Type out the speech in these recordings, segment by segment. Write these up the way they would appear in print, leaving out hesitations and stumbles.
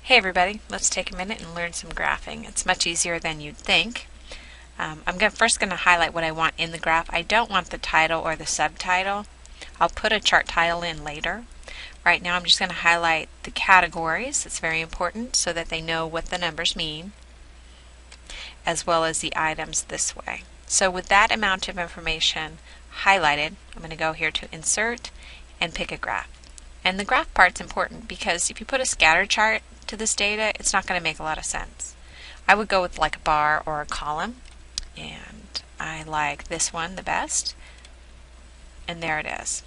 Hey everybody, let's take a minute and learn some graphing. It's much easier than you'd think. I'm first going to highlight what I want in the graph. I don't want the title or the subtitle. I'll put a chart title in later. Right now I'm just going to highlight the categories. It's very important so that they know what the numbers mean, as well as the items this way. So with that amount of information highlighted, I'm going to go here to Insert and pick a graph. And the graph part's important because if you put a scatter chart to this data, it's not going to make a lot of sense. I would go with like a bar or a column, and I like this one the best, and there it is.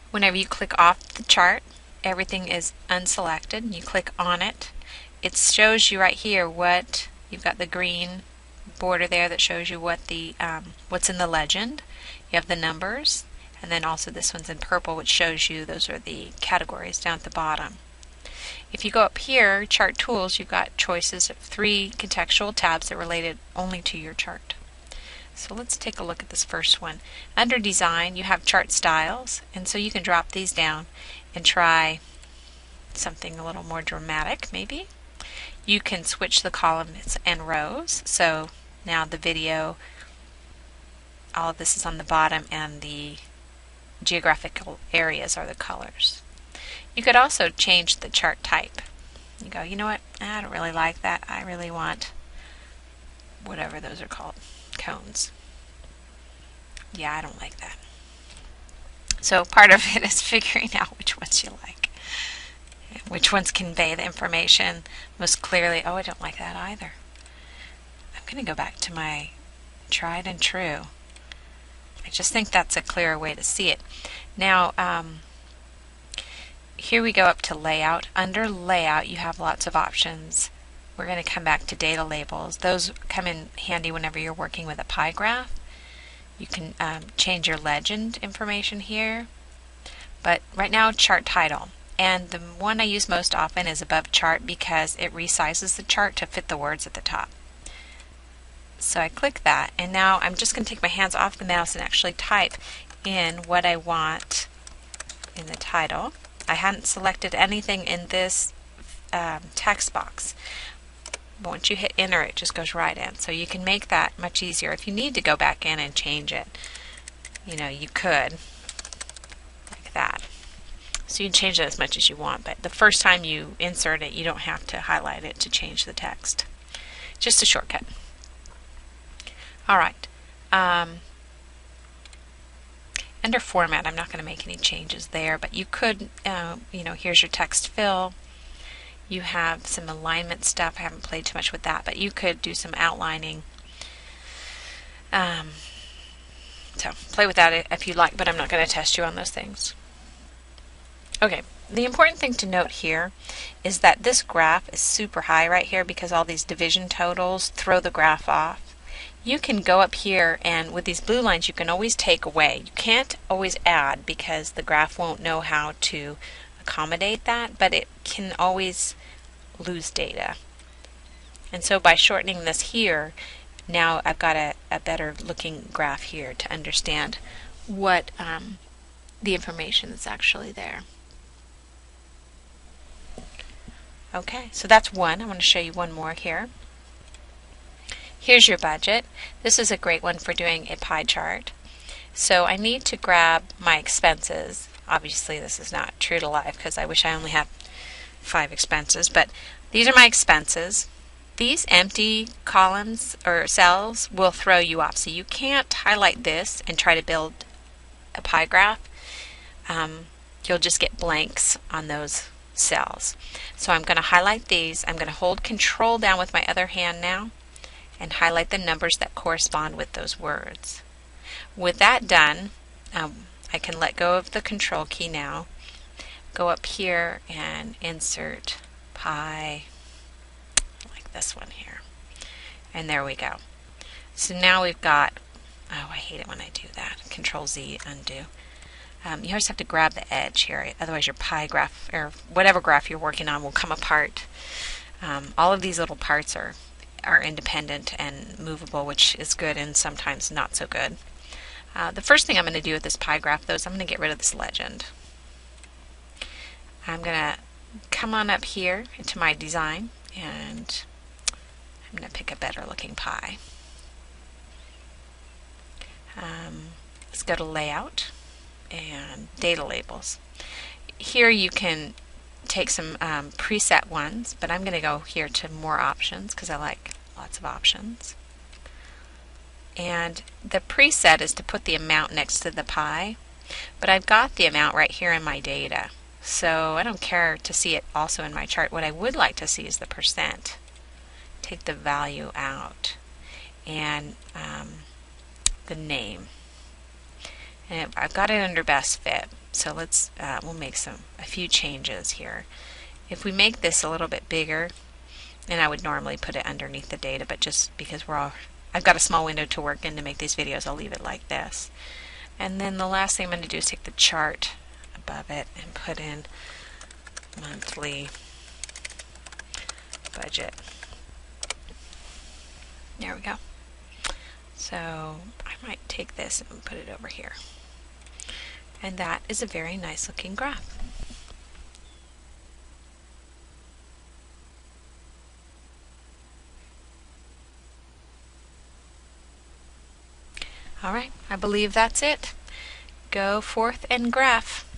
Whenever you click off the chart, everything is unselected, and you click on it, it shows you right here what you've got. The green border there that shows you what the what's in the legend. You have the numbers, and then also this one's in purple, which shows you those are the categories down at the bottom. If you go up here, Chart Tools, you've got choices of 3 contextual tabs that are related only to your chart. So let's take a look at this first one. Under Design, you have Chart Styles, and so you can drop these down and try something a little more dramatic, maybe. You can switch the columns and rows, so now the video, all of this is on the bottom, and the geographical areas are the colors. You could also change the chart type. You go, you know what, I don't really like that. I really want whatever those are called, cones. Yeah, I don't like that. So part of it is figuring out which ones you like, which ones convey the information most clearly. Oh, I don't like that either. I'm going to go back to my tried and true. I just think that's a clearer way to see it. Now, here we go up to Layout. Under Layout, you have lots of options. We're going to come back to Data Labels. Those come in handy whenever you're working with a pie graph. You can change your legend information here. But right now, Chart Title. And the one I use most often is Above Chart because it resizes the chart to fit the words at the top. So I click that, and now I'm just going to take my hands off the mouse and actually type in what I want in the title. I hadn't selected anything in this text box. But once you hit enter, it just goes right in. So you can make that much easier. If you need to go back in and change it, you know, you could, like that. So you can change it as much as you want, but the first time you insert it, you don't have to highlight it to change the text. Just a shortcut. All right. Under Format, I'm not going to make any changes there, but you could, you know, here's your text fill. You have some alignment stuff. I haven't played too much with that, but you could do some outlining. So play with that if you like, but I'm not going to test you on those things. Okay. The important thing to note here is that this graph is super high right here because all these division totals throw the graph off. You can go up here, and with these blue lines you can always take away. You can't always add because the graph won't know how to accommodate that, but it can always lose data. And so by shortening this here, now I've got a better looking graph here to understand what the information that's actually there. Okay, so that's one. I want to show you one more here. Here's your budget. This is a great one for doing a pie chart. So I need to grab my expenses. Obviously this is not true to life because I wish I only had 5 expenses, but these are my expenses. These empty columns or cells will throw you off. So you can't highlight this and try to build a pie graph. You'll just get blanks on those cells. So I'm going to highlight these. I'm going to hold Control down with my other hand now and highlight the numbers that correspond with those words. With that done, I can let go of the Control key now, go up here and insert pie, like this one here, and there we go. So now we've got, oh, I hate it when I do that, Control Z, undo. You always have to grab the edge here, otherwise your pie graph, or whatever graph you're working on, will come apart. All of these little parts are independent and movable, which is good and sometimes not so good. The first thing I'm going to do with this pie graph, though, is I'm going to get rid of this legend. I'm going to come on up here into my design, and I'm going to pick a better looking pie. Let's go to Layout and Data Labels. Here you can take some preset ones, but I'm going to go here to More Options because I like lots of options. And the preset is to put the amount next to the pie, but I've got the amount right here in my data, so I don't care to see it also in my chart. What I would like to see is the percent. Take the value out and the name, and I've got it under Best Fit. So let's we'll make a few changes here. If we make this a little bit bigger, and I would normally put it underneath the data, but just because I've got a small window to work in to make these videos, I'll leave it like this. And then the last thing I'm going to do is take the chart above it and put in monthly budget. There we go. So I might take this and put it over here. And that is a very nice looking graph. All right, I believe that's it. Go forth and graph.